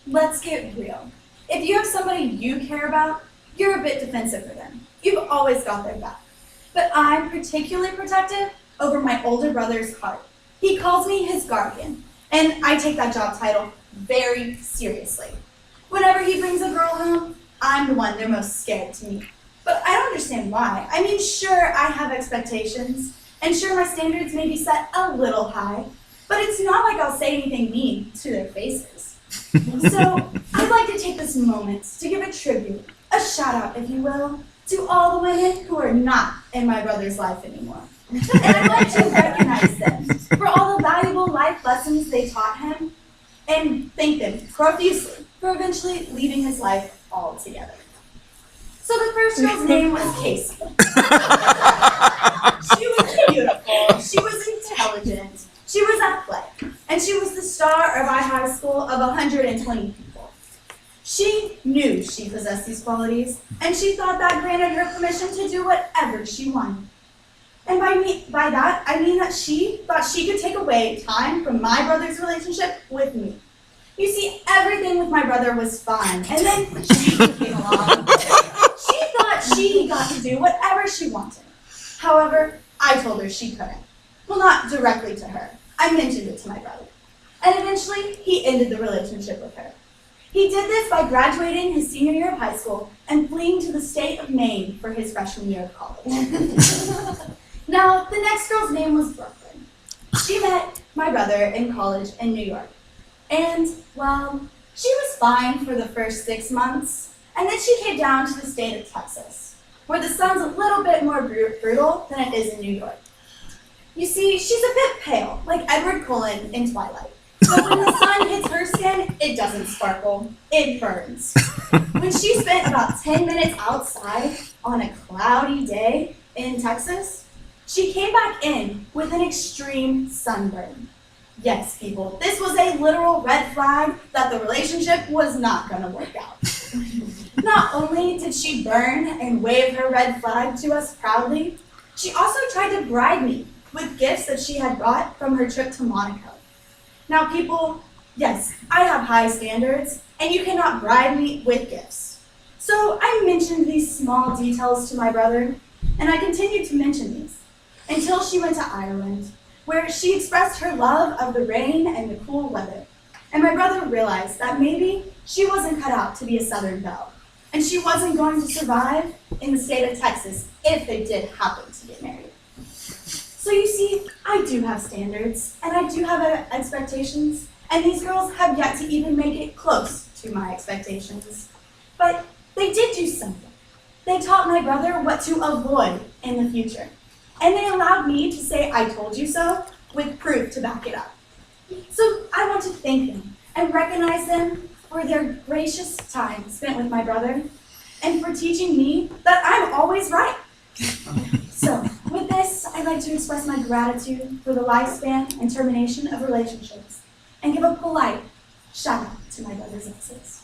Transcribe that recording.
let's get real. If you have somebody you care about, you're a bit defensive for them. You've always got their back. But I'm particularly protective over my older brother's heart. He calls me his guardian, and I take that job title very seriously. Whenever he brings a girl home, I'm the one they're most scared to meet. But I don't understand why. I mean, sure, I have expectations, and sure, my standards may be set a little high, but it's not like I'll say anything mean to their faces. So I'd like to take this moment to give a tribute, a shout out, if you will, to all the women who are not in my brother's life anymore. And I'd like to recognize them for all the valuable life lessons they taught him and thank them profusely for eventually leaving his life altogether. So the first girl's name was Casey. She was beautiful, she was intelligent, she was athletic, and she was the star of our high school of 120 people. She knew she possessed these qualities, and she thought that granted her permission to do whatever she wanted. And by that, I mean that she thought she could take away time from my brother's relationship with me. You see, everything with my brother was fine, and then she came along. She thought she got to do whatever she wanted. However, I told her she couldn't. Well, not directly to her. I mentioned it to my brother. And eventually, he ended the relationship with her. He did this by graduating his senior year of high school and fleeing to the state of Maine for his freshman year of college. Now, the next girl's name was Brooklyn. She met my brother in college in New York. And, well, she was fine for the first 6 months, and then she came down to the state of Texas, where the sun's a little bit more brutal than it is in New York. You see, she's a bit pale, like Edward Cullen in Twilight. But when the sun hits her skin, it doesn't sparkle, it burns. When she spent about 10 minutes outside on a cloudy day in Texas, she came back in with an extreme sunburn. Yes, people, this was a literal red flag that the relationship was not going to work out. Not only did she burn and wave her red flag to us proudly, she also tried to bribe me with gifts that she had brought from her trip to Monaco. Now, people, yes, I have high standards, and you cannot bribe me with gifts. So I mentioned these small details to my brother, and I continued to mention these until she went to Ireland, where she expressed her love of the rain and the cool weather. And my brother realized that maybe she wasn't cut out to be a Southern belle, and she wasn't going to survive in the state of Texas if they did happen to get married. So you see, I do have standards, and I do have expectations, and these girls have yet to even make it close to my expectations. But they did do something. They taught my brother what to avoid in the future, and they allowed me to say I told you so with proof to back it up. So I want to thank them and recognize them for their gracious time spent with my brother and for teaching me that I'm always right. So with this, I'd like to express my gratitude for the lifespan and termination of relationships and give a polite shout out to my brother's exes.